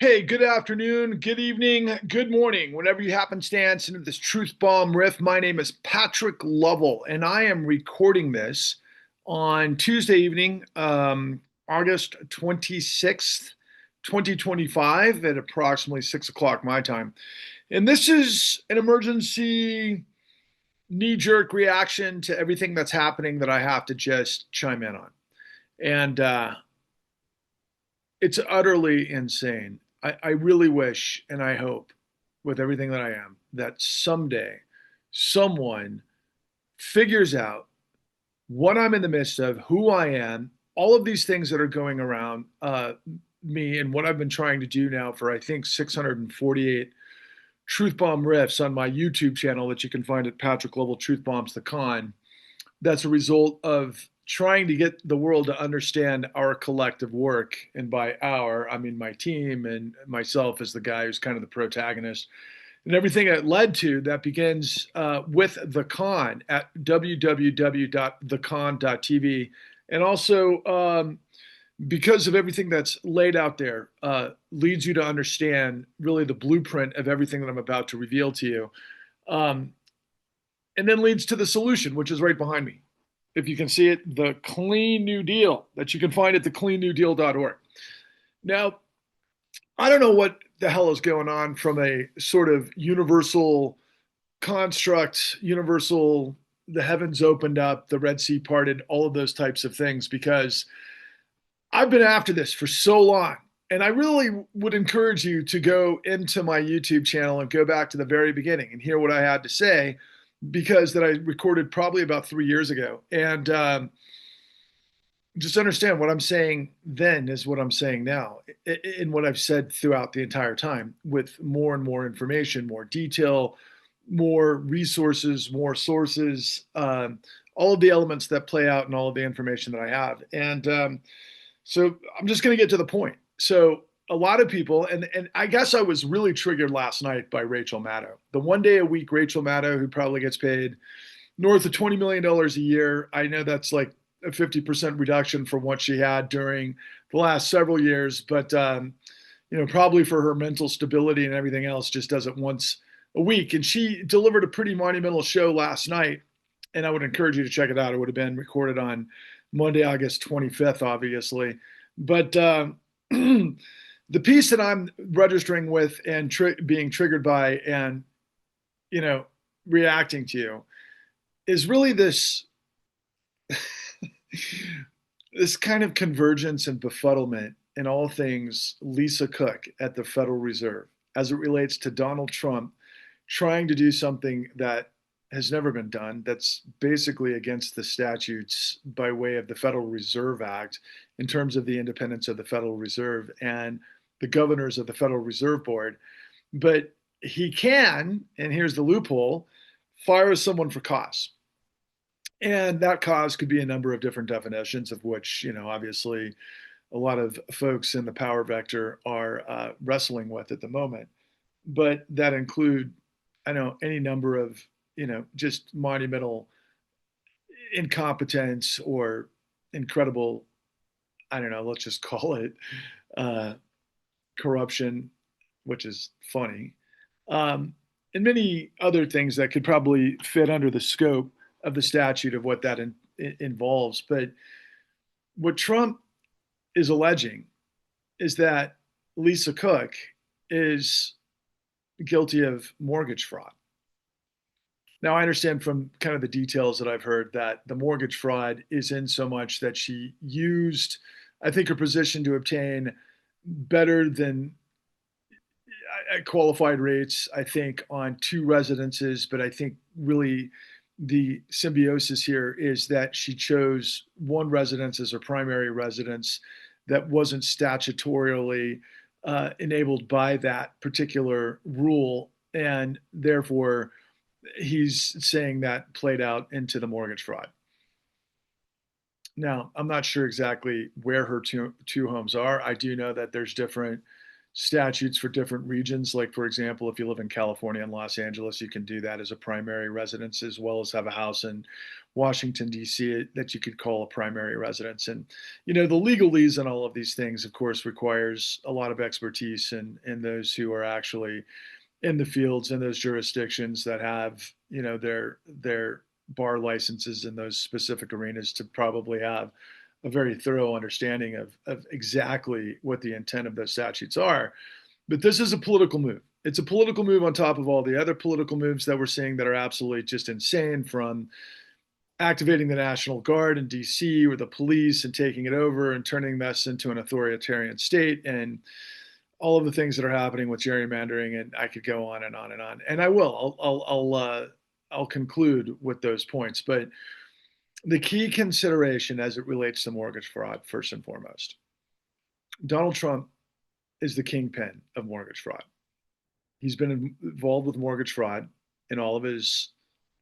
Hey, good afternoon, good evening, good morning, whenever you happenstance into this truth bomb riff. My name is Patrick Lovell, and I am recording this on Tuesday evening, August 26th, 2025, at approximately 6 o'clock my time. And this is an emergency knee jerk reaction to everything that's happening that I have to just chime in on. And it's utterly insane. I really wish and I hope with everything that I am that someday someone figures out what I'm in the midst of, who I am, all of these things that are going around me, and what I've been trying to do now for, I think, 648 Truth Bomb Riffs on my YouTube channel that you can find at Patrick Lovell Truth Bombs the Con. That's a result of trying to get the world to understand our collective work. And by our, I mean my team and myself as the guy who's kind of the protagonist. And everything it led to that begins with The Con at www.thecon.tv. And also, because of everything that's laid out there, leads you to understand really the blueprint of everything that I'm about to reveal to you. Um, and then leads to the solution, which is right behind me. If you can see it, the Clean New Deal that you can find at thecleannewdeal.org. Now, I don't know what the hell is going on from a sort of universal construct, universal, the heavens opened up, the Red Sea parted, all of those types of things, because I've been after this for so long. And I really would encourage you to go into my YouTube channel and go back to the very beginning and hear what I had to say, because that I recorded probably about 3 years ago. And just understand what I'm saying then is what I'm saying now, in what I've said throughout the entire time, with more and more information, more detail, more resources, more sources, all of the elements that play out and all of the information that I have. And so I'm just going to get to the point. So a lot of people, and I guess I was really triggered last night by Rachel Maddow, the 1 day a week Rachel Maddow, who probably gets paid north of $20 million a year. I know that's like a 50% reduction from what she had during the last several years, but probably for her mental stability and everything else, just does it once a week. And she delivered a pretty monumental show last night, and I would encourage you to check it out. It would have been recorded on Monday, August 25th, obviously. But the piece that I'm registering with and being triggered by and, reacting to is really this kind of convergence and befuddlement in all things Lisa Cook at the Federal Reserve as it relates to Donald Trump trying to do something that has never been done, that's basically against the statutes by way of the Federal Reserve Act in terms of the independence of the Federal Reserve and the governors of the Federal Reserve Board. But he can, and here's the loophole, fire someone for cause. And that cause could be a number of different definitions, of which, obviously a lot of folks in the power vector are wrestling with at the moment. But that include, I know, any number of, just monumental incompetence or incredible, I don't know, let's just call it uh, corruption, which is funny, and many other things that could probably fit under the scope of the statute of what that involves. But what Trump is alleging is that Lisa Cook is guilty of mortgage fraud. Now, I understand from kind of the details that I've heard that the mortgage fraud is in so much that she used, I think, her position to obtain better than qualified rates, I think, on two residences. But I think really the symbiosis here is that she chose one residence as her primary residence that wasn't statutorily enabled by that particular rule. And therefore, he's saying that played out into the mortgage fraud. Now, I'm not sure exactly where her two homes are. I do know that there's different statutes for different regions. Like, for example, if you live in California and Los Angeles, you can do that as a primary residence as well as have a house in Washington, D.C., that you could call a primary residence. And, the legalese and all of these things, of course, requires a lot of expertise in those who are actually in the fields in those jurisdictions that have, their bar licenses in those specific arenas to probably have a very thorough understanding of exactly what the intent of those statutes are. But this is a political move. It's a political move on top of all the other political moves that we're seeing that are absolutely just insane, from activating the National Guard in DC or the police and taking it over and turning this into an authoritarian state, and all of the things that are happening with gerrymandering. And I could go on and on and on. And I will. I'll conclude with those points. But the key consideration as it relates to mortgage fraud, first and foremost, Donald Trump is the kingpin of mortgage fraud. He's been involved with mortgage fraud in all of his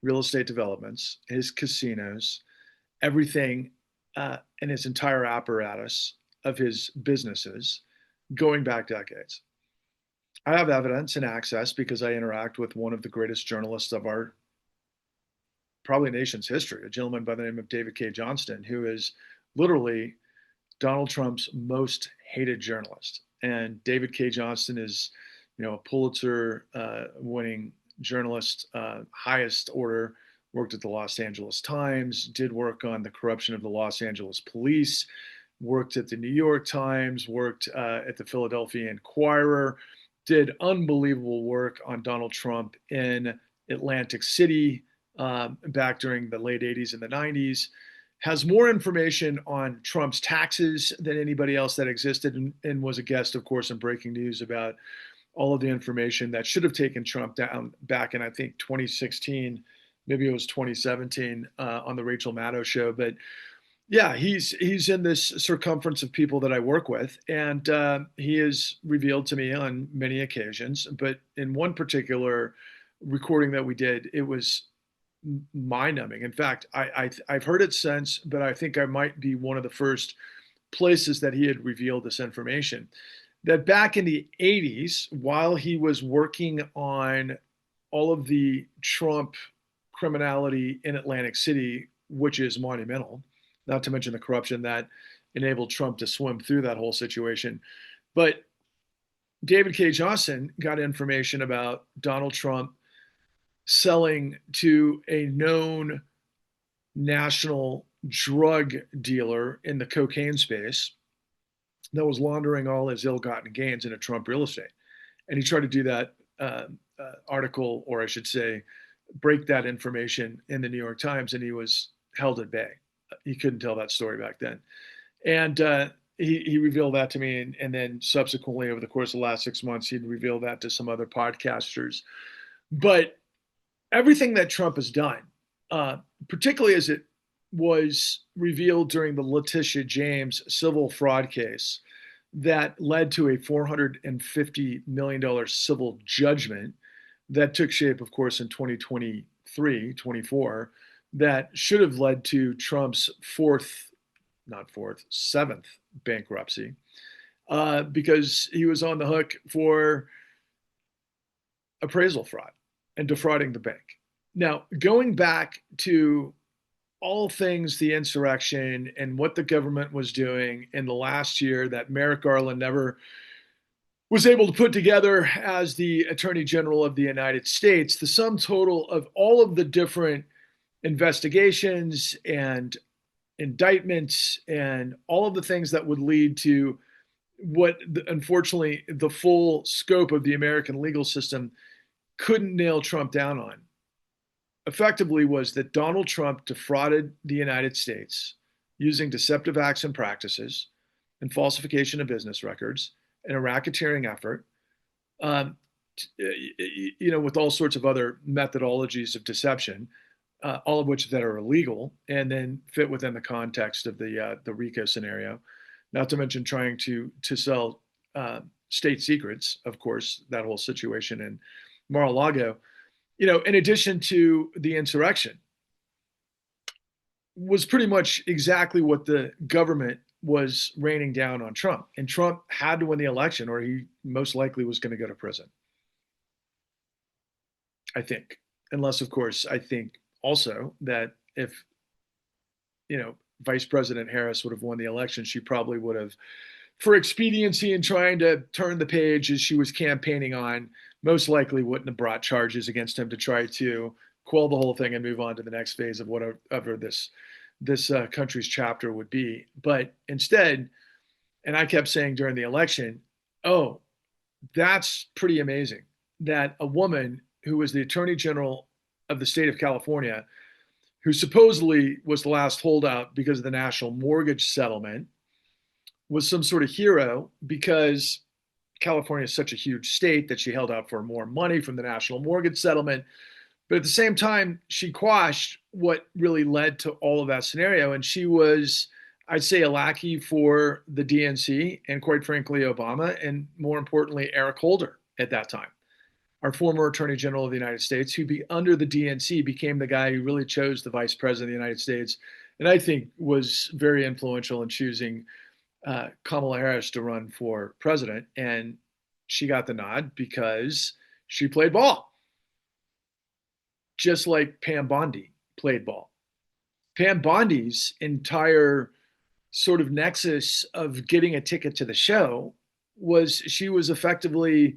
real estate developments, his casinos, everything in his entire apparatus of his businesses going back decades. I have evidence and access because I interact with one of the greatest journalists of our probably nation's history, a gentleman by the name of David K. Johnston, who is literally Donald Trump's most hated journalist. And David K. Johnston is, a Pulitzer winning journalist, highest order, worked at the Los Angeles Times, did work on the corruption of the Los Angeles police, worked at the New York Times, worked at the Philadelphia Inquirer, did unbelievable work on Donald Trump in Atlantic City back during the late 80s and the 90s, has more information on Trump's taxes than anybody else that existed, and was a guest, of course, in Breaking News about all of the information that should have taken Trump down back in, I think, 2016, maybe it was 2017 on the Rachel Maddow show. But yeah, he's in this circumference of people that I work with, and he has revealed to me on many occasions, but in one particular recording that we did, it was mind-numbing. In fact, I've heard it since, but I think I might be one of the first places that he had revealed this information. That back in the 80s, while he was working on all of the Trump criminality in Atlantic City, which is monumental, not to mention the corruption that enabled Trump to swim through that whole situation. But David K. Johnston got information about Donald Trump selling to a known national drug dealer in the cocaine space that was laundering all his ill-gotten gains into Trump real estate. And he tried to do that article, or I should say, break that information in the New York Times, and he was held at bay. He couldn't tell that story back then. And he revealed that to me, and then subsequently, over the course of the last 6 months, he'd revealed that to some other podcasters. But everything that Trump has done, particularly as it was revealed during the Letitia James civil fraud case that led to a $450 million civil judgment that took shape, of course, in 2023, 24, that should have led to Trump's seventh bankruptcy, because he was on the hook for appraisal fraud and defrauding the bank. Now, going back to all things the insurrection and what the government was doing in the last year that Merrick Garland never was able to put together as the Attorney General of the United States, the sum total of all of the different investigations and indictments and all of the things that would lead to what, unfortunately, the full scope of the American legal system couldn't nail Trump down on, effectively was that Donald Trump defrauded the United States using deceptive acts and practices and falsification of business records and a racketeering effort, with all sorts of other methodologies of deception, all of which that are illegal and then fit within the context of the RICO scenario. Not to mention trying to sell state secrets, of course, that whole situation in Mar-a-Lago. In addition to the insurrection, was pretty much exactly what the government was raining down on Trump. And Trump had to win the election, or he most likely was going to go to prison, I think. Unless, of course, I think also that if Vice President Harris would have won the election, she probably would have, for expediency and trying to turn the page as she was campaigning on, most likely wouldn't have brought charges against him to try to quell the whole thing and move on to the next phase of whatever this country's chapter would be. But instead, and I kept saying during the election, oh, that's pretty amazing that a woman who was the Attorney General of the state of California, who supposedly was the last holdout because of the national mortgage settlement, was some sort of hero because California is such a huge state that she held out for more money from the national mortgage settlement. But at the same time, she quashed what really led to all of that scenario. And she was, I'd say, a lackey for the DNC and, quite frankly, Obama, and more importantly, Eric Holder at that time, our former Attorney General of the United States, who under the DNC became the guy who really chose the Vice President of the United States, and I think was very influential in choosing Kamala Harris to run for president. And she got the nod because she played ball, just like Pam Bondi played ball. Pam Bondi's entire sort of nexus of getting a ticket to the show was she was effectively,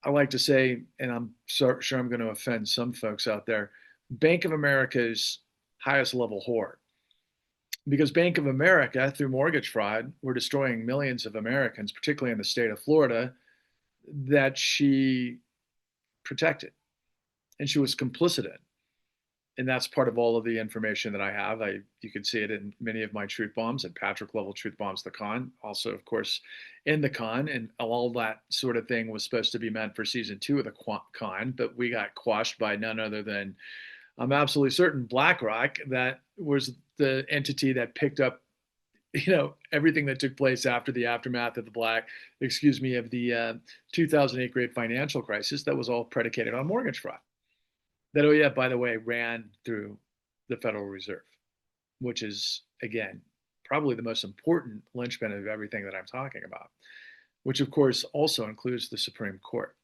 I like to say, and I'm sure I'm going to offend some folks out there, Bank of America's highest level whore. Because Bank of America, through mortgage fraud, were destroying millions of Americans, particularly in the state of Florida, that she protected and she was complicit in. And that's part of all of the information that I have. You can see it in many of my truth bombs and Patrick Level Truth Bombs, the con. Also, of course, in the con, and all that sort of thing was supposed to be meant for season 2 of the con, but we got quashed by none other than, I'm absolutely certain, BlackRock, that was the entity that picked up, everything that took place after the aftermath of the 2008 great financial crisis. That was all predicated on mortgage fraud. That, oh yeah, by the way, ran through the Federal Reserve, which is, again, probably the most important linchpin of everything that I'm talking about, which of course also includes the Supreme Court.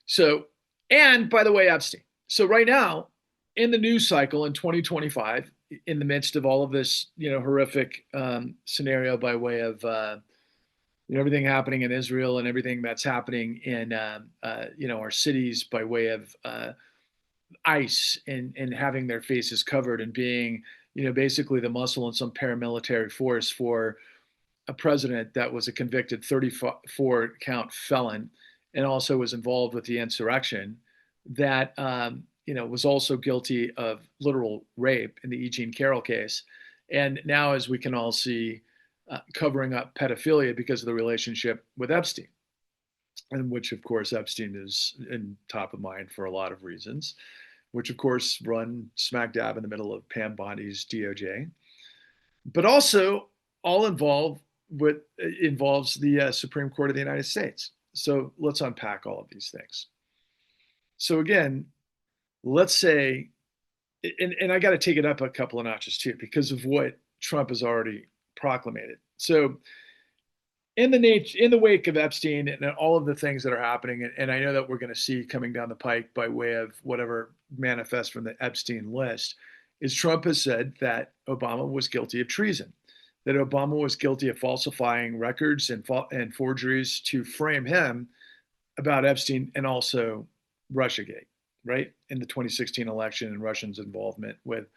So, and by the way, Epstein. So right now, in the news cycle in 2025, in the midst of all of this, horrific scenario by way of everything happening in Israel and everything that's happening in our cities by way of ICE and having their faces covered and being, basically the muscle in some paramilitary force for a president that was a convicted 34 count felon and also was involved with the insurrection that, was also guilty of literal rape in the E. Jean Carroll case. And now, as we can all see, covering up pedophilia because of the relationship with Epstein, and which, of course, Epstein is in top of mind for a lot of reasons, which, of course, run smack dab in the middle of Pam Bondi's DOJ, but also all involves the Supreme Court of the United States. So let's unpack all of these things. So again, let's say, and I got to take it up a couple of notches too, because of what Trump has already proclamated. So in the wake of Epstein and all of the things that are happening, and I know that we're going to see coming down the pike by way of whatever manifests from the Epstein list, is Trump has said that Obama was guilty of treason, that Obama was guilty of falsifying records and forgeries to frame him about Epstein and also Russiagate, right? In the 2016 election and Russians' involvement with,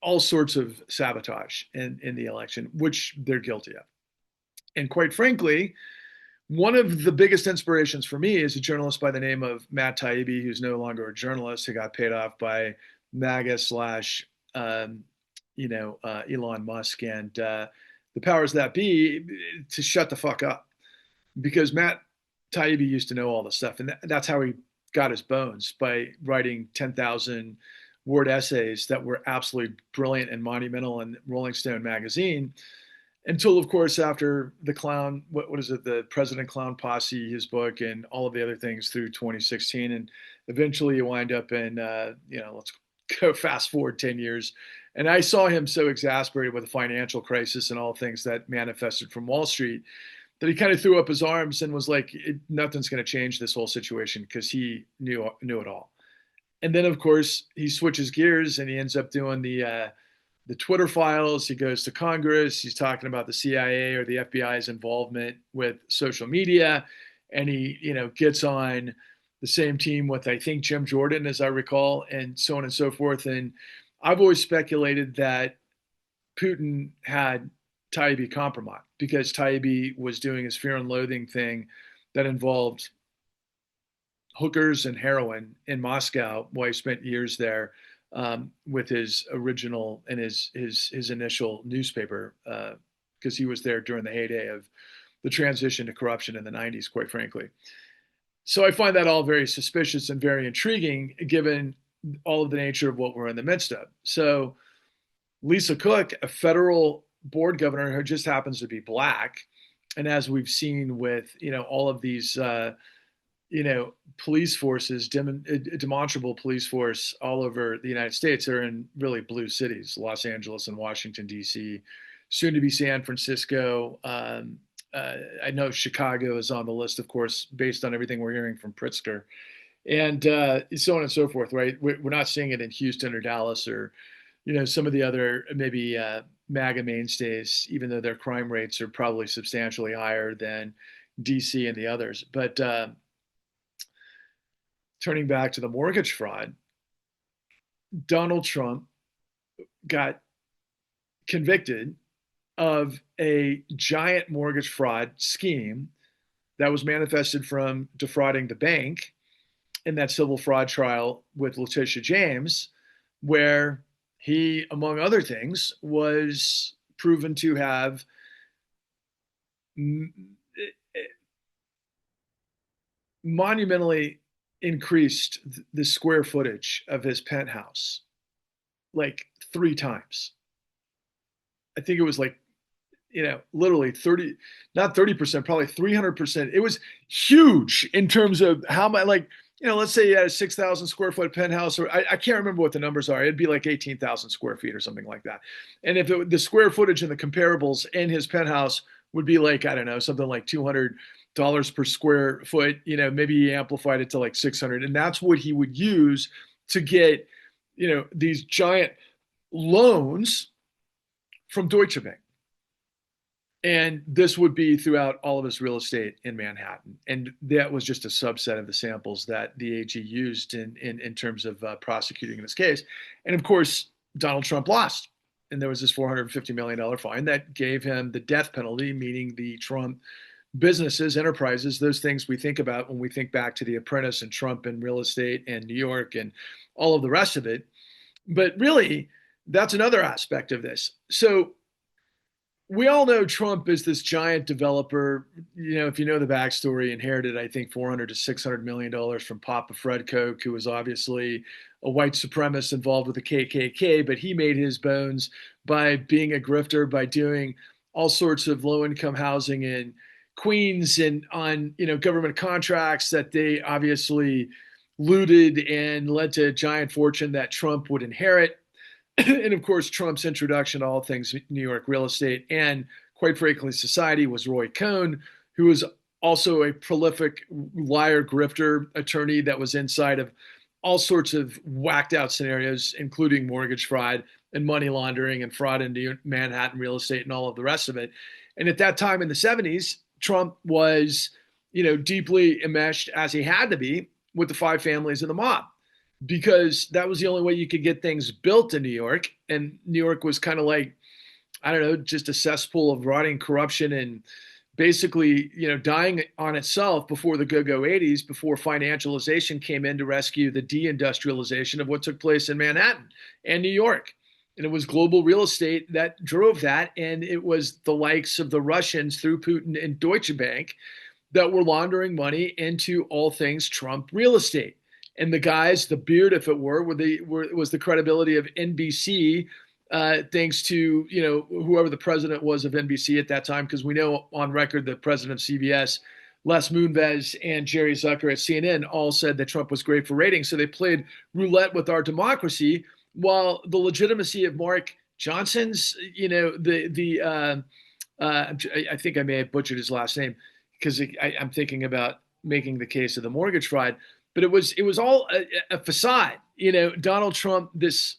all sorts of sabotage in the election, which they're guilty of. And quite frankly, one of the biggest inspirations for me is a journalist by the name of Matt Taibbi, who's no longer a journalist, who got paid off by MAGA slash, Elon Musk and the powers that be to shut the fuck up. Because Matt Taibbi used to know all the stuff. And that's how he got his bones, by writing 10,000 word essays that were absolutely brilliant and monumental in Rolling Stone magazine. Until, of course, after the clown, what is it, the President Clown Posse, his book, and all of the other things through 2016. And eventually you wind up in, let's go fast forward 10 years. And I saw him so exasperated with the financial crisis and all things that manifested from Wall Street that he kind of threw up his arms and was like, nothing's going to change this whole situation, because he knew it all. And then, of course, he switches gears and he ends up doing the the Twitter files. He goes to Congress. He's talking about the CIA or the FBI's involvement with social media, and he, gets on the same team with, I think, Jim Jordan, as I recall, and so on and so forth. And I've always speculated that Putin had Taibbi compromised because Taibbi was doing his fear and loathing thing that involved hookers and heroin in Moscow, while he spent years there, with his original and his initial newspaper, because he was there during the heyday of the transition to corruption in the 90s, quite frankly. So I find that all very suspicious and very intriguing, given all of the nature of what we're in the midst of. So Lisa Cook, a federal board governor who just happens to be black, and as we've seen with all of these police forces, demonstrable police force all over the United States are in really blue cities, Los Angeles and Washington, D.C., soon to be San Francisco. I know Chicago is on the list, of course, based on everything we're hearing from Pritzker, and so on and so forth, right? We're not seeing it in Houston or Dallas or, some of the other maybe MAGA mainstays, even though their crime rates are probably substantially higher than DC and the others. But turning back to the mortgage fraud, Donald Trump got convicted of a giant mortgage fraud scheme that was manifested from defrauding the bank in that civil fraud trial with Letitia James, where he, among other things, was proven to have monumentally increased the square footage of his penthouse like 3 times. I think it was like, literally 30, not 30%, probably 300%. It was huge in terms of how much, like, let's say you had a 6,000 square foot penthouse, or I can't remember what the numbers are. It'd be like 18,000 square feet or something like that. And if the square footage and the comparables in his penthouse would be like, I don't know, something like $200 per square foot, maybe he amplified it to like 600. And that's what he would use to get, these giant loans from Deutsche Bank. And this would be throughout all of his real estate in Manhattan. And that was just a subset of the samples that the AG used in terms of prosecuting this case. And of course, Donald Trump lost. And there was this $450 million fine that gave him the death penalty, meaning the Trump businesses, enterprises, those things we think about when we think back to The Apprentice and Trump and real estate and New York and all of the rest of it. But really, that's another aspect of this. So we all know Trump is this giant developer. If you know the backstory, inherited, I think, $400 to $600 million from Papa Fred Koch, who was obviously a white supremacist involved with the KKK, but he made his bones by being a grifter, by doing all sorts of low-income housing in Queens and on, government contracts that they obviously looted and led to a giant fortune that Trump would inherit. And of course, Trump's introduction to all things New York real estate and, quite frankly, society was Roy Cohn, who was also a prolific liar grifter attorney that was inside of all sorts of whacked out scenarios, including mortgage fraud and money laundering and fraud into Manhattan real estate and all of the rest of it. And at that time in the 70s, Trump was, deeply enmeshed, as he had to be, with the 5 families of the mob, because that was the only way you could get things built in New York. And New York was kind of like, I don't know, just a cesspool of rotting corruption and basically, dying on itself before the go-go 80s, before financialization came in to rescue the deindustrialization of what took place in Manhattan and New York. And it was global real estate that drove that. And it was the likes of the Russians through Putin and Deutsche Bank that were laundering money into all things Trump real estate. And the guys, the beard, if it was the credibility of NBC, thanks to whoever the president was of NBC at that time, because we know on record the president of CBS, Les Moonves, and Jerry Zucker at CNN all said that Trump was great for ratings. So they played roulette with our democracy, while the legitimacy of Mark Johnston's, I think I may have butchered his last name because I'm thinking about making the case of the mortgage fraud. But it was all a facade. Donald Trump, this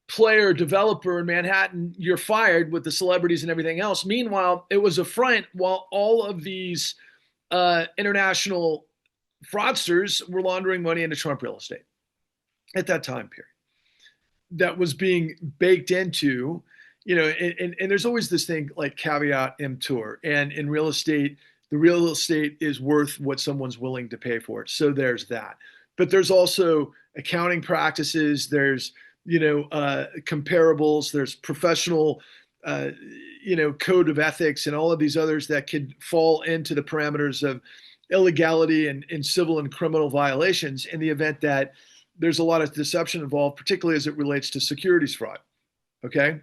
player developer in Manhattan, you're fired with the celebrities and everything else. Meanwhile, it was a front while all of these international fraudsters were laundering money into Trump real estate at that time period. That was being baked into, and there's always this thing like caveat emptor. And in real estate, the real estate is worth what someone's willing to pay for it. So there's that. But there's also accounting practices. There's comparables. There's professional, code of ethics and all of these others that could fall into the parameters of illegality and civil and criminal violations in the event that there's a lot of deception involved, particularly as it relates to securities fraud, okay,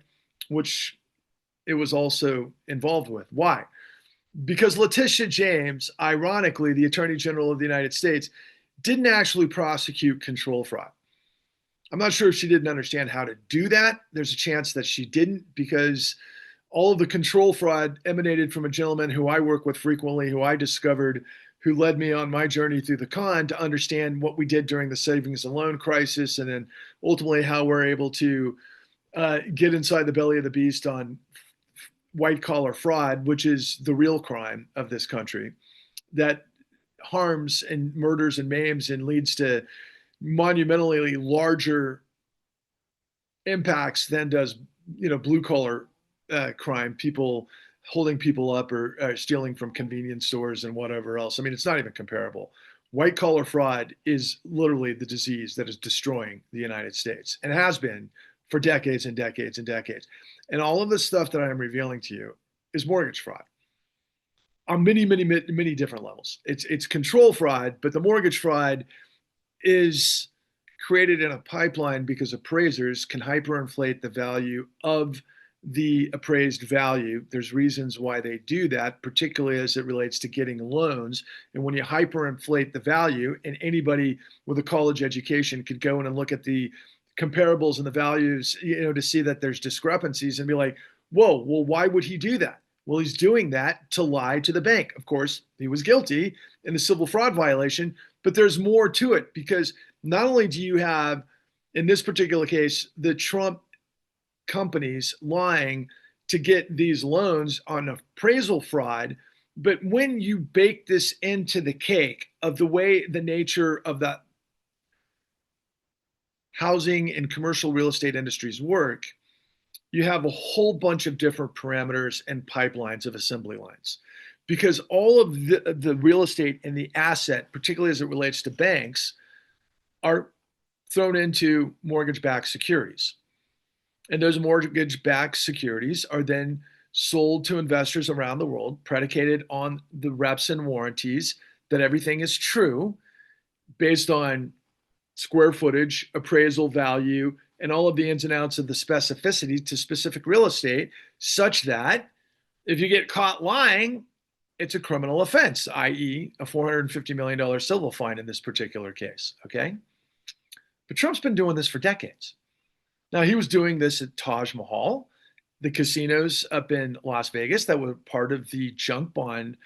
which it was also involved with. Why? Because Letitia James, ironically, the Attorney General of the United States, didn't actually prosecute control fraud. I'm not sure if she didn't understand how to do that. There's a chance that she didn't, because all of the control fraud emanated from a gentleman who I work with frequently, who I discovered, who led me on my journey through the con to understand what we did during the savings and loan crisis, and then ultimately how we're able to get inside the belly of the beast on white collar fraud, which is the real crime of this country that harms and murders and maims and leads to monumentally larger impacts than does blue collar crime, people holding people up or stealing from convenience stores and whatever else. I mean, it's not even comparable. White collar fraud is literally the disease that is destroying the United States, and has been for decades and decades and decades. And all of this stuff that I am revealing to you is mortgage fraud on many, many, many different levels. It's control fraud, but the mortgage fraud is created in a pipeline because appraisers can hyperinflate the value of the appraised value. There's reasons why they do that, particularly as it relates to getting loans. And when you hyperinflate the value, and anybody with a college education could go in and look at the comparables and the values, to see that there's discrepancies and be like, whoa, well, why would he do that? Well, he's doing that to lie to the bank. Of course, he was guilty in the civil fraud violation, but there's more to it, because not only do you have, in this particular case, the Trump companies lying to get these loans on appraisal fraud, but when you bake this into the cake of the way the nature of the housing and commercial real estate industries work, you have a whole bunch of different parameters and pipelines of assembly lines. Because all of the real estate and the asset, particularly as it relates to banks, are thrown into mortgage-backed securities. And those mortgage-backed securities are then sold to investors around the world, predicated on the reps and warranties that everything is true, based on square footage, appraisal value, and all of the ins and outs of the specificity to specific real estate, such that if you get caught lying, it's a criminal offense, i.e. a $450 million civil fine in this particular case, okay? But Trump's been doing this for decades. Now, he was doing this at Taj Mahal, the casinos up in Las Vegas that were part of the junk bond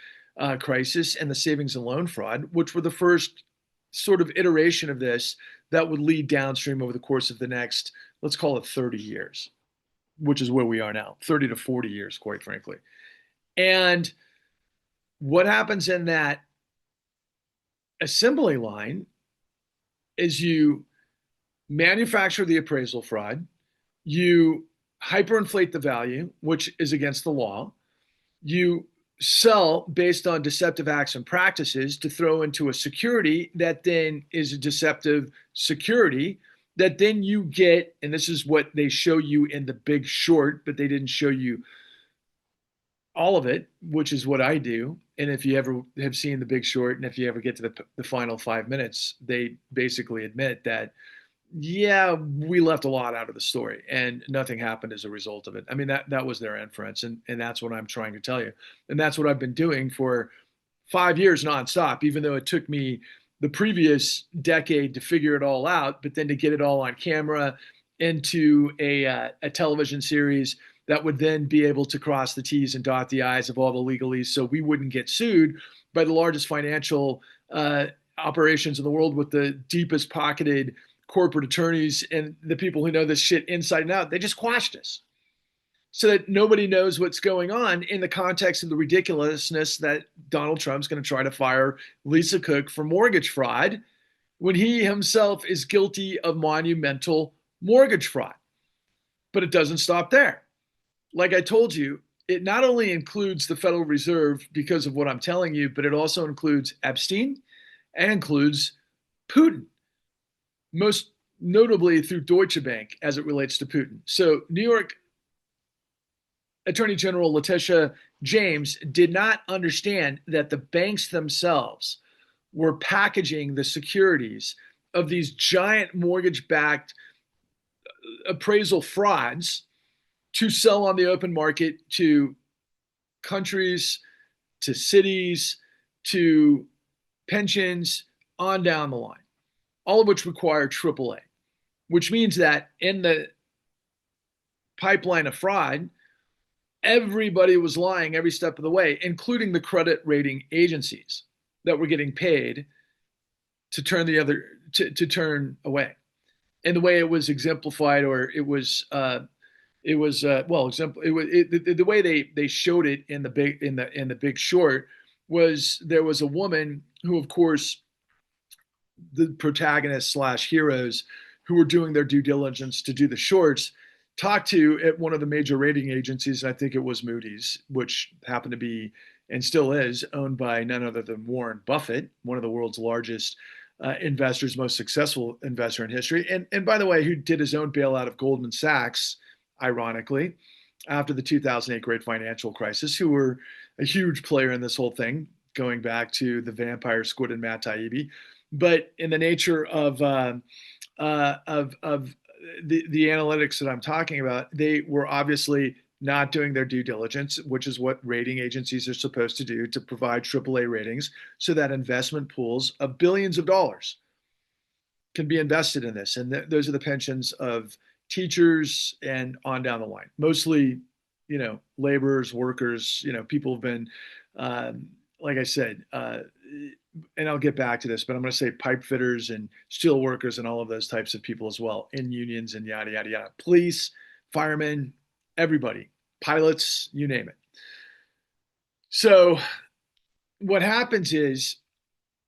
crisis and the savings and loan fraud, which were the first sort of iteration of this that would lead downstream over the course of the next, let's call it 30 years, which is where we are now, 30 to 40 years, quite frankly. And what happens in that assembly line is you manufacture the appraisal fraud, you hyperinflate the value, which is against the law, you sell based on deceptive acts and practices to throw into a security that then is a deceptive security that then you get, and this is what they show you in The Big Short, but they didn't show you all of it, which is what I do. And if you ever have seen The Big Short, and if you ever get to the final 5 minutes, they basically admit that, yeah, we left a lot out of the story and nothing happened as a result of it. I mean, that was their inference. And that's what I'm trying to tell you. And that's what I've been doing for 5 years nonstop, even though it took me the previous decade to figure it all out, but then to get it all on camera into a television series that would then be able to cross the T's and dot the I's of all the legalese so we wouldn't get sued by the largest financial operations in the world with the deepest pocketed corporate attorneys and the people who know this shit inside and out, they just quashed us so that nobody knows what's going on in the context of the ridiculousness that Donald Trump's going to try to fire Lisa Cook for mortgage fraud when he himself is guilty of monumental mortgage fraud. But it doesn't stop there. Like I told you, it not only includes the Federal Reserve because of what I'm telling you, but it also includes Epstein and includes Putin, most notably through Deutsche Bank as it relates to Putin. So New York Attorney General Letitia James did not understand that the banks themselves were packaging the securities of these giant mortgage-backed appraisal frauds to sell on the open market to countries, to cities, to pensions, on down the line, all of which require AAA, which means that in the pipeline of fraud, everybody was lying every step of the way, including the credit rating agencies that were getting paid to turn turn away. And the way it was exemplified, or it was the way they showed it in the Big Short was there was a woman who, of course, the protagonists / heroes who were doing their due diligence to do the shorts talked to at one of the major rating agencies. I think it was Moody's, which happened to be and still is owned by none other than Warren Buffett, one of the world's largest investors, most successful investor in history. And by the way, who did his own bailout of Goldman Sachs, ironically, after the 2008 great financial crisis, who were a huge player in this whole thing, going back to the vampire squid and Matt Taibbi. But in the nature of the analytics that I'm talking about, they were obviously not doing their due diligence, which is what rating agencies are supposed to do to provide AAA ratings so that investment pools of billions of dollars can be invested in this. And those are the pensions of teachers and on down the line, mostly, laborers, workers, people have been, like I said, and I'll get back to this, but I'm going to say pipe fitters and steel workers and all of those types of people as well in unions and yada, yada, yada. Police, firemen, everybody, pilots, you name it. So what happens is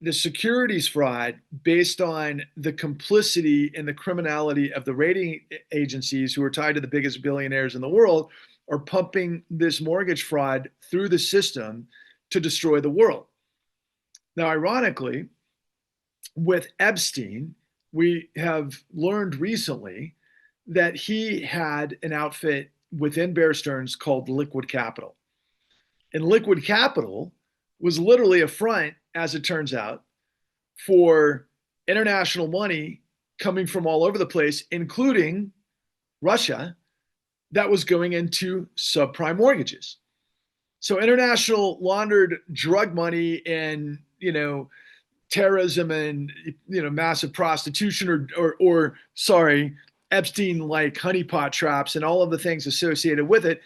the securities fraud based on the complicity and the criminality of the rating agencies who are tied to the biggest billionaires in the world are pumping this mortgage fraud through the system to destroy the world. Now, ironically, with Epstein, we have learned recently that he had an outfit within Bear Stearns called Liquid Capital. And Liquid Capital was literally a front, as it turns out, for international money coming from all over the place, including Russia, that was going into subprime mortgages. So international laundered drug money and, terrorism and, massive prostitution or Epstein-like honeypot traps and all of the things associated with it,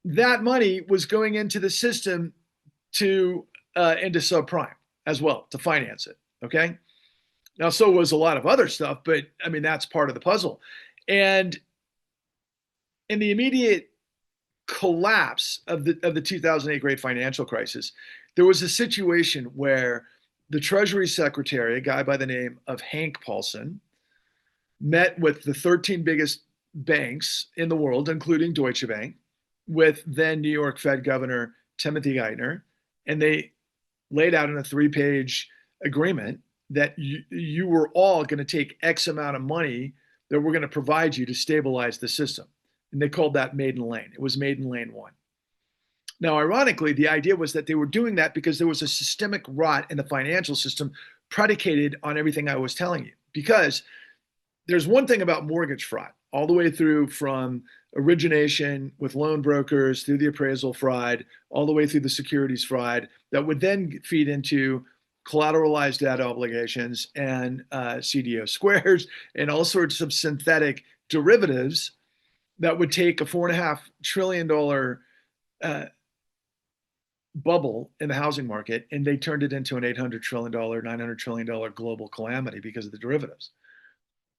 that money was going into the system into subprime as well to finance it. Okay. Now, so was a lot of other stuff, but that's part of the puzzle. And in the immediate collapse of the 2008 great financial crisis, there was a situation where the Treasury Secretary, a guy by the name of Hank Paulson, met with the 13 biggest banks in the world, including Deutsche Bank, with then New York Fed Governor Timothy Geithner, and they laid out in a 3-page agreement that you were all going to take X amount of money that we're going to provide you to stabilize the system. And they called that Maiden Lane. It was Maiden Lane 1. Now, ironically, the idea was that they were doing that because there was a systemic rot in the financial system predicated on everything I was telling you. Because there's one thing about mortgage fraud, all the way through from origination with loan brokers, through the appraisal fraud, all the way through the securities fraud, that would then feed into collateralized debt obligations and CDO squares and all sorts of synthetic derivatives that would take a $4.5 trillion bubble in the housing market, and they turned it into an $800 trillion, $900 trillion global calamity because of the derivatives.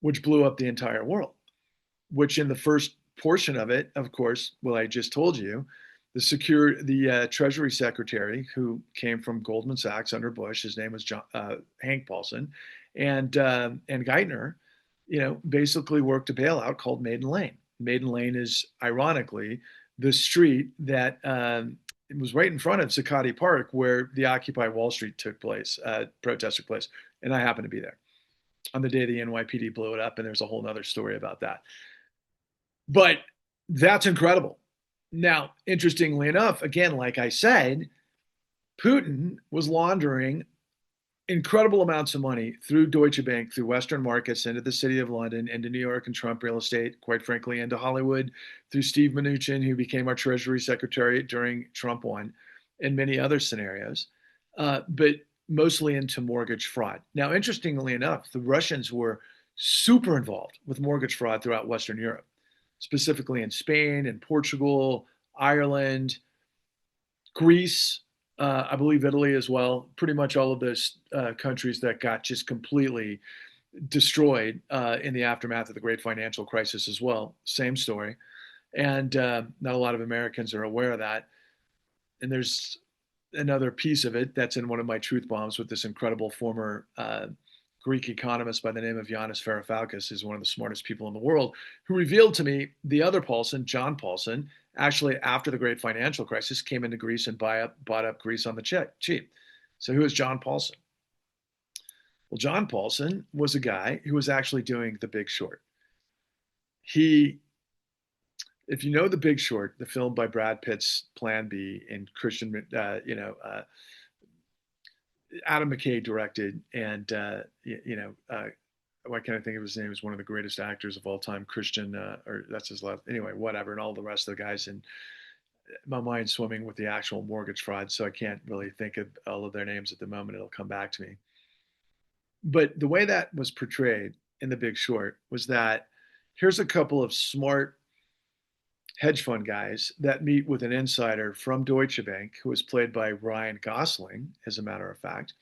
which blew up the entire world. Which in the first portion of it, of course, well, I just told you, the Treasury Secretary who came from Goldman Sachs under Bush, his name was Hank Paulson, and Geithner, basically worked a bailout called Maiden Lane. Maiden Lane is ironically the street that it was right in front of Zuccotti Park where the Occupy Wall Street protest took place, and I happened to be there on the day the NYPD blew it up, and there's a whole other story about that. But that's incredible. Now, interestingly enough, again, like I said, Putin was laundering incredible amounts of money through Deutsche Bank, through Western markets, into the city of London, into New York and Trump real estate, quite frankly, into Hollywood, through Steve Mnuchin, who became our Treasury Secretary during Trump 1, and many other scenarios, but mostly into mortgage fraud. Now, interestingly enough, the Russians were super involved with mortgage fraud throughout Western Europe, specifically in Spain and Portugal, Ireland, Greece, I believe Italy as well. Pretty much all of those countries that got just completely destroyed in the aftermath of the great financial crisis as well. Same story. And not a lot of Americans are aware of that. And there's another piece of it that's in one of my truth bombs with this incredible former Greek economist by the name of Yanis Varoufakis, who's one of the smartest people in the world, who revealed to me the other Paulson, John Paulson, actually after the great financial crisis came into Greece and bought up Greece on the cheap. So who is John Paulson? Well, John Paulson was a guy who was actually doing The Big Short. He, if you know The Big Short, the film by Brad Pitt's Plan B and Adam McKay directed, and why can't I think of his name? He's one of the greatest actors of all time, Christian, or that's his last. Anyway, whatever, and all the rest of the guys. And my mind's swimming with the actual mortgage fraud, so I can't really think of all of their names at the moment. It'll come back to me. But the way that was portrayed in The Big Short was that here's a couple of smart hedge fund guys that meet with an insider from Deutsche Bank, who is played by Ryan Gosling, as a matter of fact,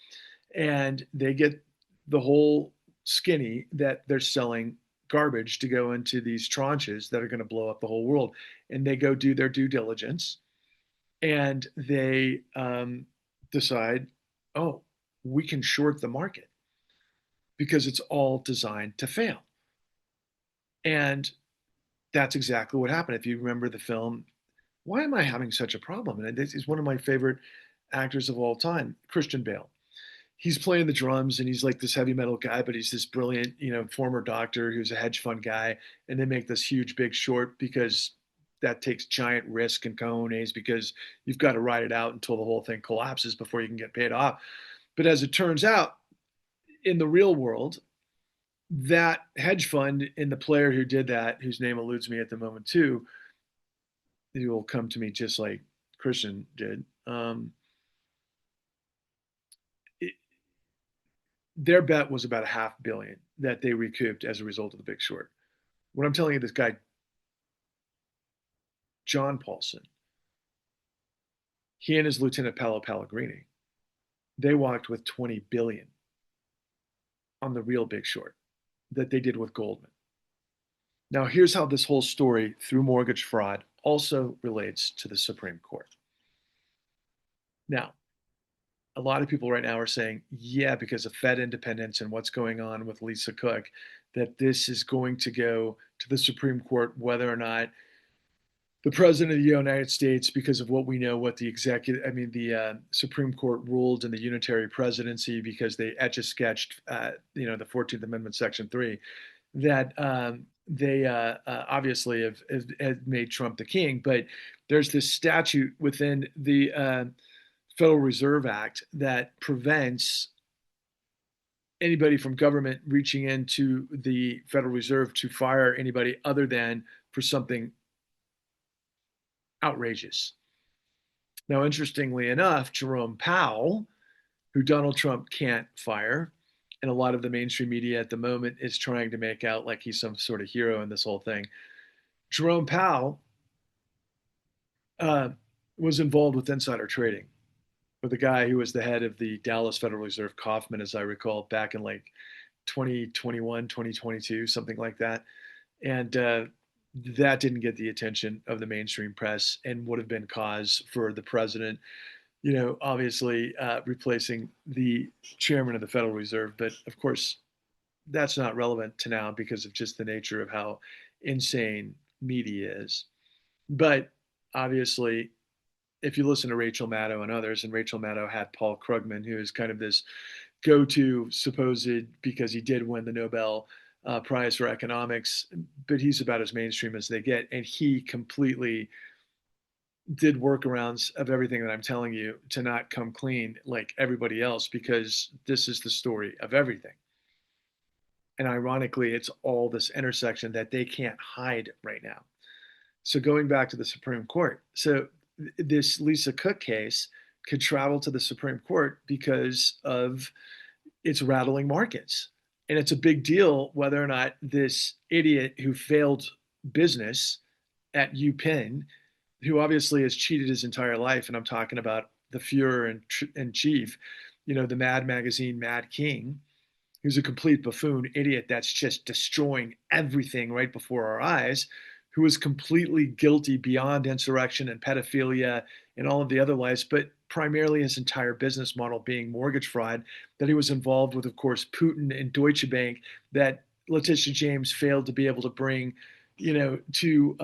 and they get the whole skinny that they're selling garbage to go into these tranches that are going to blow up the whole world. And they go do their due diligence and they decide, oh, we can short the market because it's all designed to fail. And that's exactly what happened. If you remember the film, why am I having such a problem? And this is one of my favorite actors of all time, Christian Bale. He's playing the drums and he's like this heavy metal guy, but he's this brilliant, former doctor who's a hedge fund guy. And they make this huge, Big Short because that takes giant risk and cojones because you've got to ride it out until the whole thing collapses before you can get paid off. But as it turns out, in the real world, that hedge fund and the player who did that, whose name eludes me at the moment too, he will come to me just like Christian did. Their bet was about $500 million that they recouped as a result of The Big Short. What I'm telling you, this guy, John Paulson, he and his lieutenant Paolo Pellegrini, they walked with $20 billion on the real Big Short that they did with Goldman. Now, here's how this whole story through mortgage fraud also relates to the Supreme Court. Now, a lot of people right now are saying, yeah, because of Fed independence and what's going on with Lisa Cook, that this is going to go to the Supreme Court, whether or not the President of the United States, because of what we know, what the Supreme Court ruled in the unitary presidency, because they etch-a-sketched, the 14th Amendment, Section 3, that they obviously have made Trump the king. But there's this statute within the Federal Reserve Act that prevents anybody from government reaching into the Federal Reserve to fire anybody other than for something outrageous. Now, interestingly enough, Jerome Powell, who Donald Trump can't fire, and a lot of the mainstream media at the moment is trying to make out like he's some sort of hero in this whole thing. Jerome Powell was involved with insider trading with a guy who was the head of the Dallas Federal Reserve, Kaufman, as I recall, back in like 2021, 2022, something like that. And that didn't get the attention of the mainstream press and would have been cause for the president, obviously replacing the chairman of the Federal Reserve. But of course, that's not relevant to now because of just the nature of how insane media is. But obviously, if you listen to Rachel Maddow and others, and Rachel Maddow had Paul Krugman, who is kind of this go-to supposed, because he did win the Nobel Prize for economics, but he's about as mainstream as they get, and he completely did workarounds of everything that I'm telling you to not come clean like everybody else, because this is the story of everything. And ironically, it's all this intersection that they can't hide right now. So going back to the Supreme Court, so this Lisa Cook case could travel to the Supreme Court because of its rattling markets. And it's a big deal whether or not this idiot who failed business at UPenn, who obviously has cheated his entire life, and I'm talking about the Fuhrer in chief, the Mad Magazine Mad King, who's a complete buffoon idiot that's just destroying everything right before our eyes, who is completely guilty beyond insurrection and pedophilia and all of the other lies, but primarily his entire business model being mortgage fraud, that he was involved with, of course, Putin and Deutsche Bank, that Letitia James failed to be able to bring, to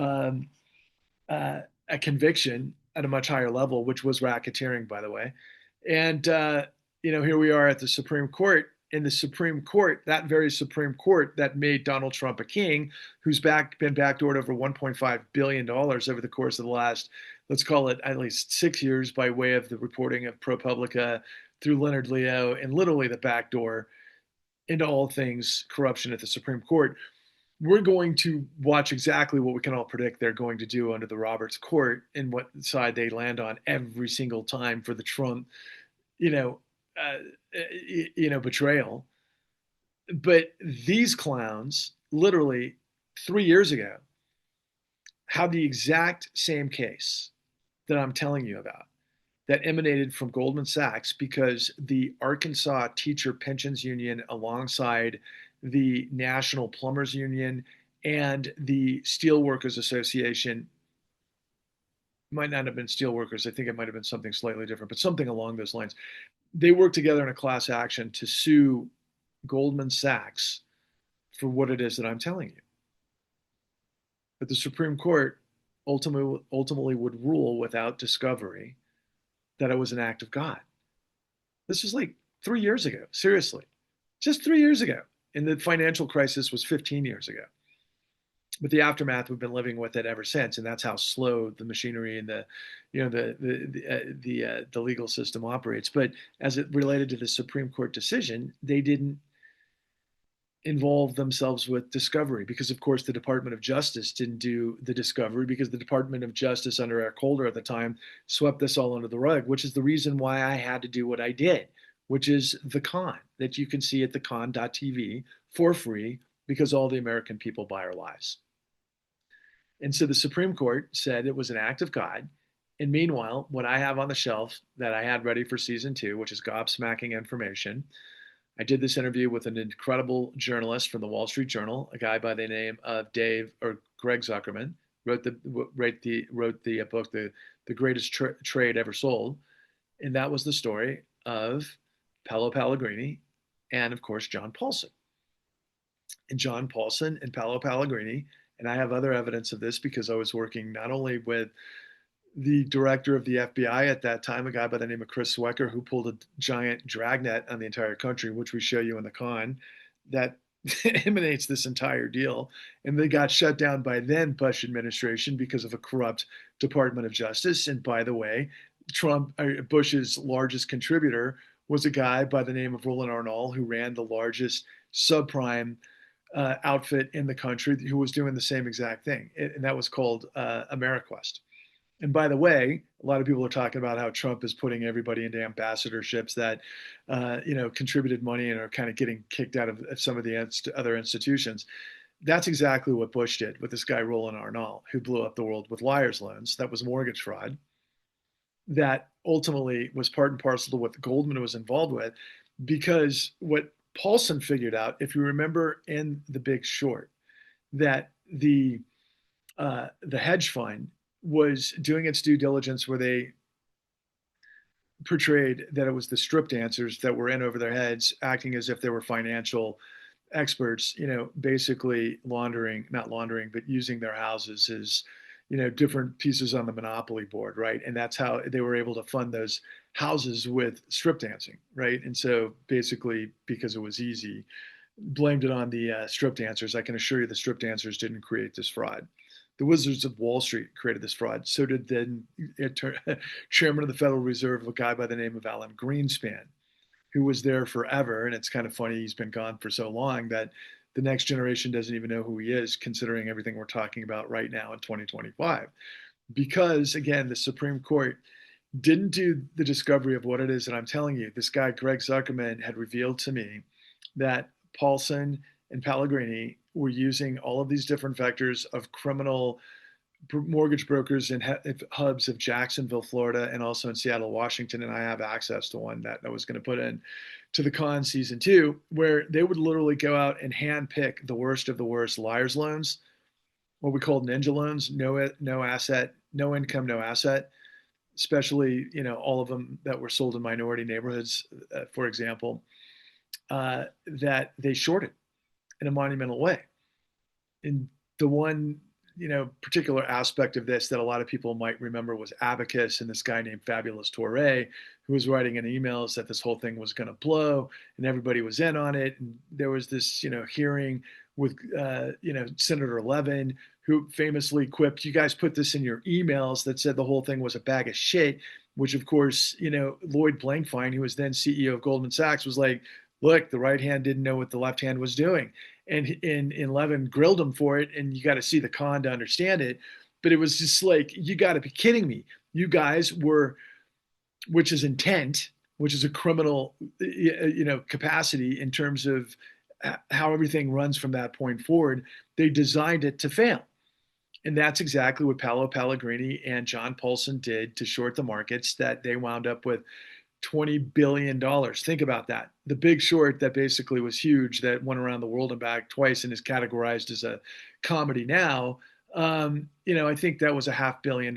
a conviction at a much higher level, which was racketeering, by the way. And, here we are at the Supreme Court. In the Supreme Court, that very Supreme Court that made Donald Trump a king, who's been backdoored over $1.5 billion over the course of the last, let's call it at least 6 years, by way of the reporting of ProPublica through Leonard Leo, and literally the backdoor into all things corruption at the Supreme Court. We're going to watch exactly what we can all predict they're going to do under the Roberts Court and what side they land on every single time for the Trump, uh, betrayal. But these clowns, literally 3 years ago, had the exact same case that I'm telling you about, that emanated from Goldman Sachs, because the Arkansas Teacher Pensions Union, alongside the National Plumbers Union and the Steelworkers Association, might not have been steelworkers, I think it might have been something slightly different, but something along those lines. They worked together in a class action to sue Goldman Sachs for what it is that I'm telling you. But the Supreme Court ultimately would rule without discovery that it was an act of God. This was like 3 years ago, seriously, just 3 years ago. And the financial crisis was 15 years ago. But the aftermath, we've been living with it ever since, and that's how slow the machinery and the legal system operates. But as it related to the Supreme Court decision, they didn't involve themselves with discovery, because of course the Department of Justice didn't do the discovery, because the Department of Justice under Eric Holder at the time swept this all under the rug, which is the reason why I had to do what I did, which is The Con, that you can see at thecon.tv for free, because all the American people buy our lies. And so the Supreme Court said it was an act of God. And meanwhile, what I have on the shelf that I had ready for season 2, which is gobsmacking information, I did this interview with an incredible journalist from the Wall Street Journal, a guy by the name of Greg Zuckerman, wrote the book, The Greatest Trade Ever Sold. And that was the story of Paolo Pellegrini and, of course, John Paulson. And John Paulson and Paolo Pellegrini, and I have other evidence of this because I was working not only with the director of the FBI at that time, a guy by the name of Chris Swecker, who pulled a giant dragnet on the entire country, which we show you in The Con, that emanates this entire deal. And they got shut down by then Bush administration because of a corrupt Department of Justice. And by the way, Bush's largest contributor was a guy by the name of Roland Arnault, who ran the largest subprime outfit in the country, who was doing the same exact thing. And that was called AmeriQuest. And by the way, a lot of people are talking about how Trump is putting everybody into ambassadorships that, contributed money and are kind of getting kicked out of some of the other institutions. That's exactly what Bush did with this guy, Roland Arnault, who blew up the world with liar's loans. That was mortgage fraud. That ultimately was part and parcel to what Goldman was involved with, because what Paulson figured out, if you remember in The Big Short, that the hedge fund was doing its due diligence where they portrayed that it was the strip dancers that were in over their heads, acting as if they were financial experts, basically laundering, not laundering, but using their houses as, different pieces on the monopoly board, right? And that's how they were able to fund those houses with strip dancing, right? And so basically, because it was easy, blamed it on the strip dancers. I can assure you the strip dancers didn't create this fraud. The Wizards of Wall Street created this fraud. So did then chairman of the Federal Reserve, a guy by the name of Alan Greenspan, who was there forever. And it's kind of funny he's been gone for so long that the next generation doesn't even know who he is, considering everything we're talking about right now in 2025. Because, again, the Supreme Court didn't do the discovery of what it is that I'm telling you. This guy, Greg Zuckerman, had revealed to me that Paulson and Pellegrini were using all of these different vectors of criminal mortgage brokers in hubs of Jacksonville, Florida, and also in Seattle, Washington. And I have access to one that I was going to put in to the con season 2, where they would literally go out and handpick the worst of the worst liars loans, what we call ninja loans, no asset, no income, no asset, especially, all of them that were sold in minority neighborhoods, for example, that they shorted in a monumental way. And the one, particular aspect of this that a lot of people might remember was Abacus and this guy named Fabulous Torre, who was writing in emails that this whole thing was going to blow, and everybody was in on it. And there was this, hearing with, Senator Levin, who famously quipped, "You guys put this in your emails," that said the whole thing was a bag of shit. Which, of course, Lloyd Blankfein, who was then CEO of Goldman Sachs, was like, "Look, the right hand didn't know what the left hand was doing." And Levin grilled him for it, and you got to see the con to understand it. But it was just like, you got to be kidding me. You guys were, which is intent, which is a criminal, capacity in terms of how everything runs from that point forward. They designed it to fail. And that's exactly what Paolo Pellegrini and John Paulson did to short the markets, that they wound up with $20 billion. Think about that. The Big Short, that basically was huge, that went around the world and back twice and is categorized as a comedy now. I think that was $500 million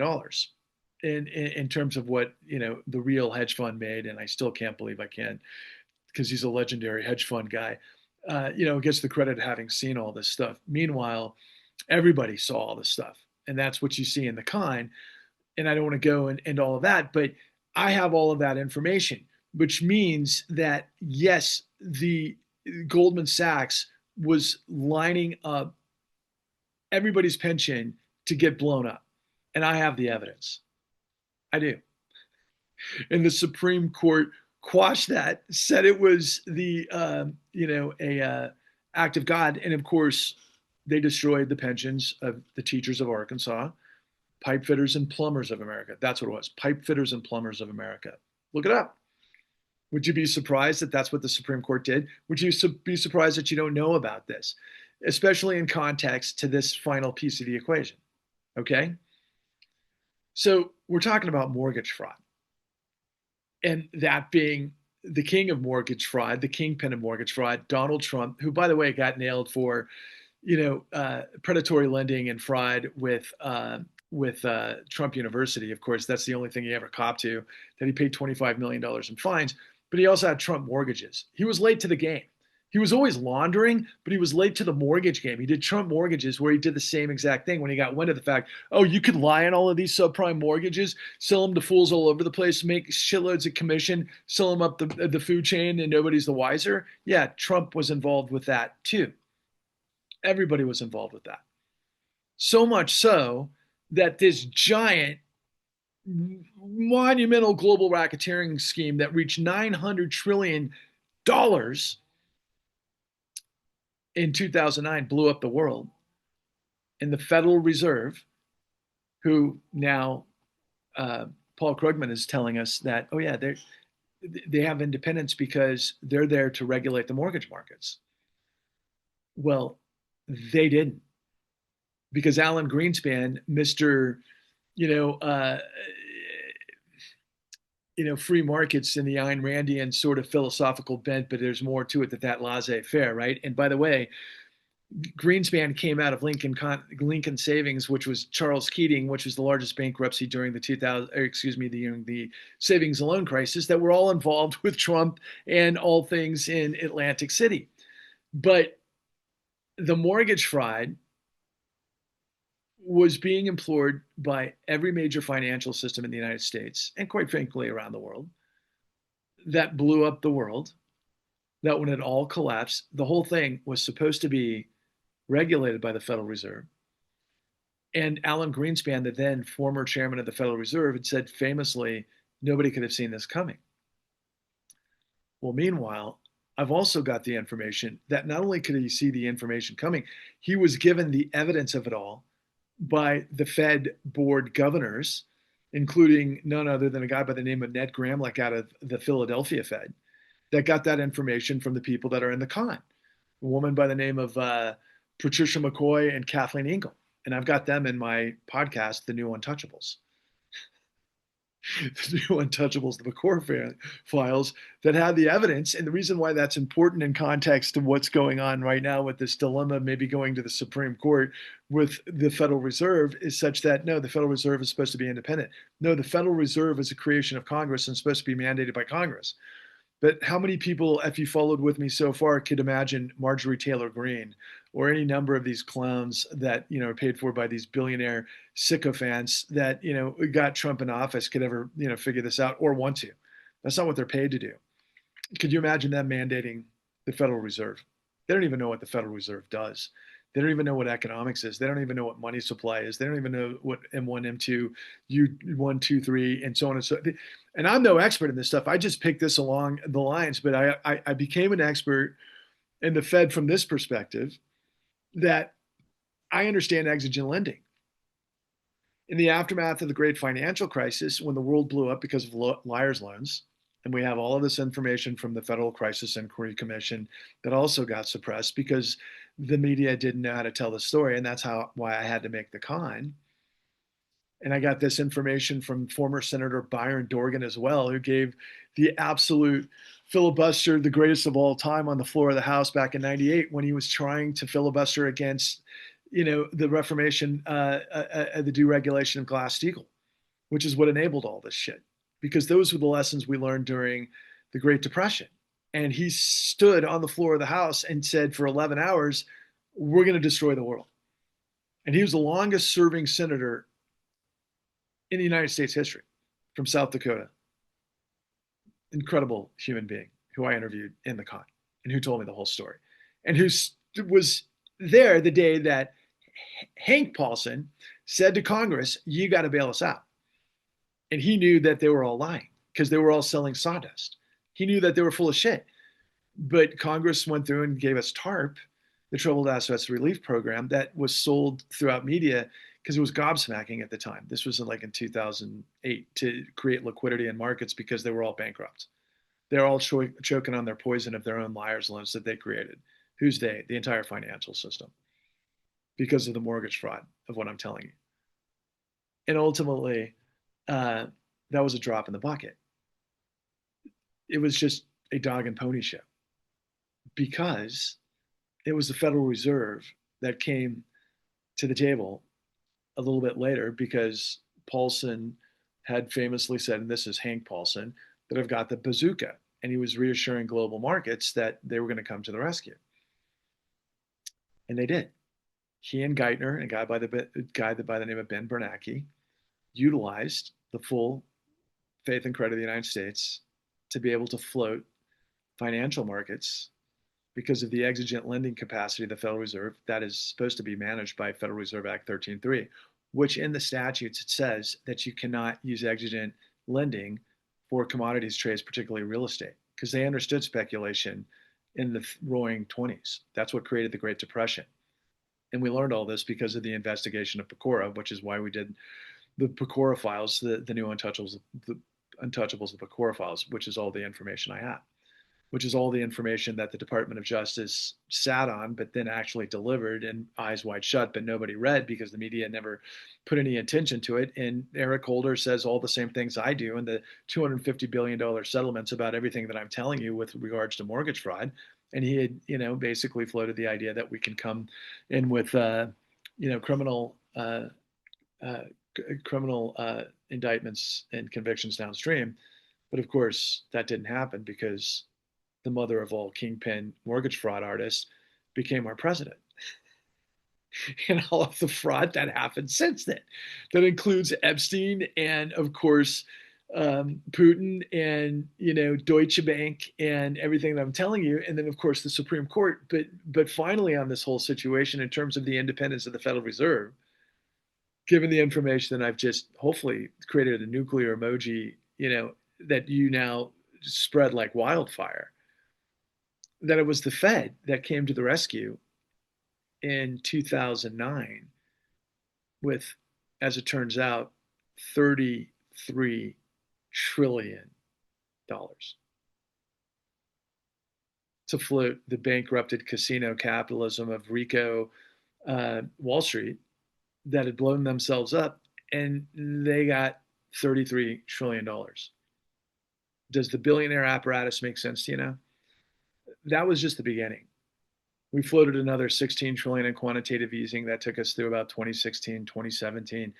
in terms of what, the real hedge fund made. And I still can't believe I can, because he's a legendary hedge fund guy. Gets the credit of having seen all this stuff. Meanwhile, everybody saw all this stuff. And that's what you see in the con. And I don't want to go into all of that, but I have all of that information, which means that, yes, the Goldman Sachs was lining up everybody's pension to get blown up. And I have the evidence. I do. And the Supreme Court quashed that, said it was a act of God. And of course, they destroyed the pensions of the teachers of Arkansas, pipe fitters and plumbers of America. That's what it was. Pipe fitters and plumbers of America. Look it up. Would you be surprised that that's what the Supreme Court did? Would you be surprised that you don't know about this, especially in context to this final piece of the equation? Okay. So we're talking about mortgage fraud, and that being the king of mortgage fraud, the kingpin of mortgage fraud, Donald Trump, who, by the way, got nailed for, predatory lending and fraud with Trump University. Of course, that's the only thing he ever copped to, that he paid $25 million in fines. But he also had Trump mortgages. He was late to the game. He was always laundering, but he was late to the mortgage game. He did Trump mortgages, where he did the same exact thing when he got wind of the fact, oh, you could lie on all of these subprime mortgages, sell them to fools all over the place, make shitloads of commission, sell them up the food chain, and nobody's the wiser. Yeah, Trump was involved with that too. Everybody was involved with that. So much so that this giant, monumental global racketeering scheme that reached $900 trillion in 2009 blew up the world. And the Federal Reserve, who now Paul Krugman is telling us that, oh yeah, they have independence because they're there to regulate the mortgage markets. Well, they didn't, because Alan Greenspan, Mr. free markets in the Ayn Randian sort of philosophical bent, but there's more to it than that laissez-faire, right? And by the way, Greenspan came out of Lincoln Savings, which was Charles Keating, which was the largest bankruptcy during the 2000, or excuse me, the savings and loan crisis that were all involved with Trump and all things in Atlantic City. But the mortgage fraud was being implored by every major financial system in the United States and quite frankly around the world. That blew up the world. That when it all collapsed, the whole thing was supposed to be regulated by the Federal Reserve. And Alan Greenspan, the then former chairman of the Federal Reserve, had said famously, nobody could have seen this coming. Well, meanwhile, I've also got the information that not only could he see the information coming, he was given the evidence of it all by the Fed board governors, including none other than a guy by the name of Ned Gramlich out of the Philadelphia Fed, that got that information from the people that are in the con. A woman by the name of Patricia McCoy and Kathleen Engel. And I've got them in my podcast, The New Untouchables. The New Untouchables, the McCoy files that had the evidence. And the reason why that's important in context of what's going on right now with this dilemma, maybe going to the Supreme Court with the Federal Reserve, is such that no, the Federal Reserve is supposed to be independent. No, the Federal Reserve is a creation of Congress and supposed to be mandated by Congress. But how many people, if you followed with me so far, could imagine Marjorie Taylor Greene or any number of these clowns that, are paid for by these billionaire sycophants that, got Trump in office could ever, figure this out or want to? That's not what they're paid to do. Could you imagine them mandating the Federal Reserve? They don't even know what the Federal Reserve does. They don't even know what economics is. They don't even know what money supply is. They don't even know what M1, M2, U1, 2, 3, and so on and so on. And I'm no expert in this stuff. I just picked this along the lines, but I became an expert in the Fed from this perspective that I understand exigent lending. In the aftermath of the great financial crisis, when the world blew up because of liar's loans, and we have all of this information from the Federal Crisis Inquiry Commission that also got suppressed because the media didn't know how to tell the story, and that's why I had to make the con. And I got this information from former Senator Byron Dorgan as well, who gave the absolute filibuster, the greatest of all time, on the floor of the House back in '98 when he was trying to filibuster against, the reformation, the deregulation of Glass-Steagall, which is what enabled all this shit. Because those were the lessons we learned during the Great Depression. And he stood on the floor of the House and said for 11 hours, we're going to destroy the world. And he was the longest serving senator in the United States history from South Dakota. Incredible human being who I interviewed in the con and who told me the whole story. And who was there the day that Hank Paulson said to Congress, you got to bail us out. And he knew that they were all lying because they were all selling sawdust. He knew that they were full of shit. But Congress went through and gave us TARP, the Troubled Assets Relief Program, that was sold throughout media because it was gobsmacking at the time. This was like in 2008 to create liquidity in markets because they were all bankrupt. They're all choking on their poison of their own liar's loans that they created. Who's they? The entire financial system. Because of the mortgage fraud of what I'm telling you. And ultimately, that was a drop in the bucket. It was just a dog and pony show because it was the Federal Reserve that came to the table a little bit later because Paulson had famously said, and this is Hank Paulson, that I've got the bazooka. And he was reassuring global markets that they were going to come to the rescue. And they did. He and Geithner, a guy by the name of Ben Bernanke, utilized the full faith and credit of the United States to be able to float financial markets because of the exigent lending capacity of the Federal Reserve that is supposed to be managed by Federal Reserve Act 13.3, which in the statutes it says that you cannot use exigent lending for commodities trades, particularly real estate, because they understood speculation in the roaring 20s. That's what created the Great Depression. And we learned all this because of the investigation of Pecora, which is why we did the Pecora files, the new Untouchables, the Pecora files, which is all the information I have. which is all the information that the Department of Justice sat on, but then actually delivered and eyes wide shut, but nobody read because the media never put any attention to it. And Eric Holder says all the same things I do in the $250 billion settlements about everything that I'm telling you with regards to mortgage fraud. And he had, basically floated the idea that we can come in with, criminal, uh, criminal indictments and convictions downstream. But of course, that didn't happen because the mother of all kingpin mortgage fraud artists became our president. And all of the fraud that happened since then. That includes Epstein and, of course, Putin and Deutsche Bank and everything that I'm telling you, and then of course the Supreme Court. But finally, on this whole situation, in terms of the independence of the Federal Reserve, given the information that I've just hopefully created a nuclear emoji, that you now spread like wildfire, that it was the Fed that came to the rescue in 2009 with, as it turns out, $33 trillion to float the bankrupted casino capitalism of Rico Wall Street that had blown themselves up, and they got $33 trillion. Does the billionaire apparatus make sense to you now? That was just the beginning. We floated another 16 trillion in quantitative easing that took us through about 2016, 2017.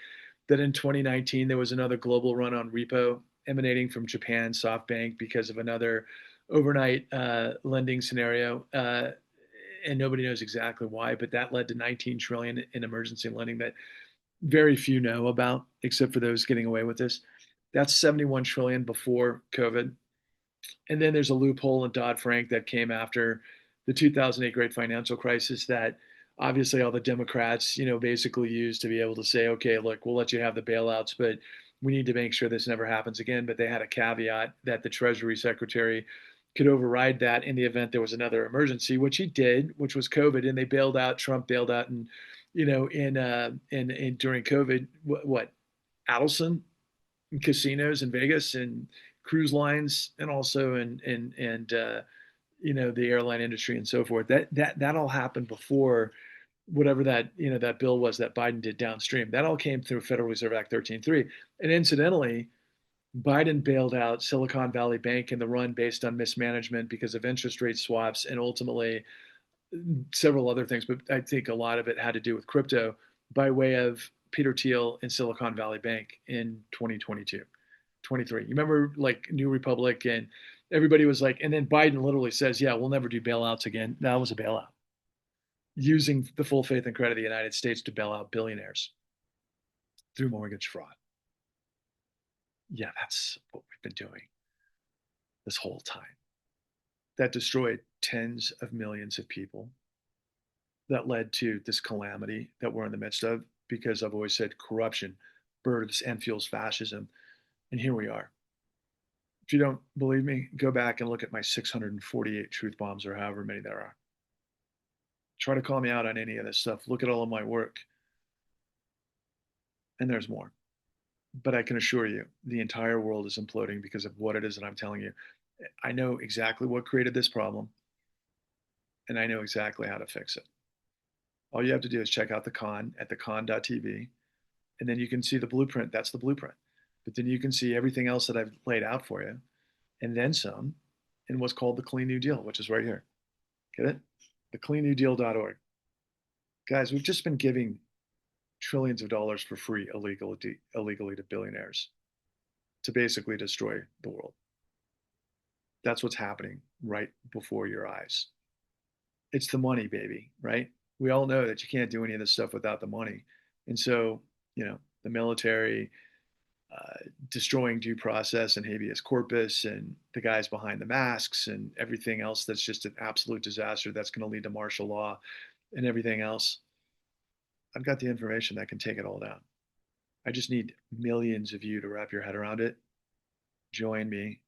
Then in 2019, there was another global run on repo emanating from Japan, SoftBank, because of another overnight lending scenario. And nobody knows exactly why, but that led to 19 trillion in emergency lending that very few know about, except for those getting away with this. That's 71 trillion before COVID. And then there's a loophole in Dodd-Frank that came after the 2008 great financial crisis that obviously all the Democrats, basically used to be able to say, okay, look, we'll let you have the bailouts, but we need to make sure this never happens again. But they had a caveat that the Treasury Secretary could override that in the event there was another emergency, which he did, which was COVID, and they bailed out. Trump bailed out, and in during COVID, what Adelson, casinos in Vegas and cruise lines, and also the airline industry and so forth. That all happened before whatever that bill was that Biden did downstream. That all came through Federal Reserve Act 13.3. And incidentally, Biden bailed out Silicon Valley Bank in the run based on mismanagement because of interest rate swaps and ultimately several other things, but I think a lot of it had to do with crypto by way of Peter Thiel and Silicon Valley Bank in 2022, 23. You remember like New Republic and everybody was like, and then Biden literally says, yeah, we'll never do bailouts again. That was a bailout using the full faith and credit of the United States to bail out billionaires through mortgage fraud. Yeah, that's what we've been doing this whole time. That destroyed tens of millions of people. That led to this calamity that we're in the midst of because I've always said corruption births and fuels fascism. And here we are. If you don't believe me, go back and look at my 648 truth bombs or however many there are. Try to call me out on any of this stuff. Look at all of my work. And there's more. But I can assure you, the entire world is imploding because of what it is that I'm telling you. I know exactly what created this problem, and I know exactly how to fix it. All you have to do is check out the con at thecon.tv, and then you can see the blueprint. That's the blueprint. But then you can see everything else that I've laid out for you, and then some, in what's called the Clean New Deal, which is right here. Get it? TheCleanNewDeal.org. Guys, we've just been giving trillions of dollars for free illegally to billionaires to basically destroy the world. That's what's happening right before your eyes. It's the money, baby, right? We all know that you can't do any of this stuff without the money. And so, the military, destroying due process and habeas corpus, and the guys behind the masks, and everything else that's just an absolute disaster that's going to lead to martial law and everything else. I've got the information that can take it all down. I just need millions of you to wrap your head around it. Join me,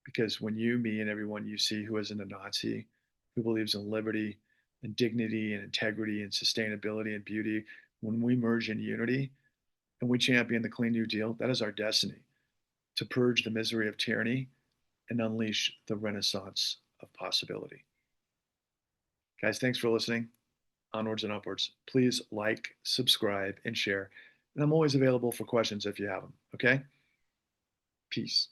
because when you, me, and everyone you see who isn't a Nazi, who believes in liberty and dignity and integrity and sustainability and beauty, when we merge in unity and we champion the Clean New Deal, that is our destiny, to purge the misery of tyranny and unleash the renaissance of possibility. Guys, thanks for listening. Onwards and upwards. Please like, subscribe, and share. And I'm always available for questions if you have them. Okay? Peace.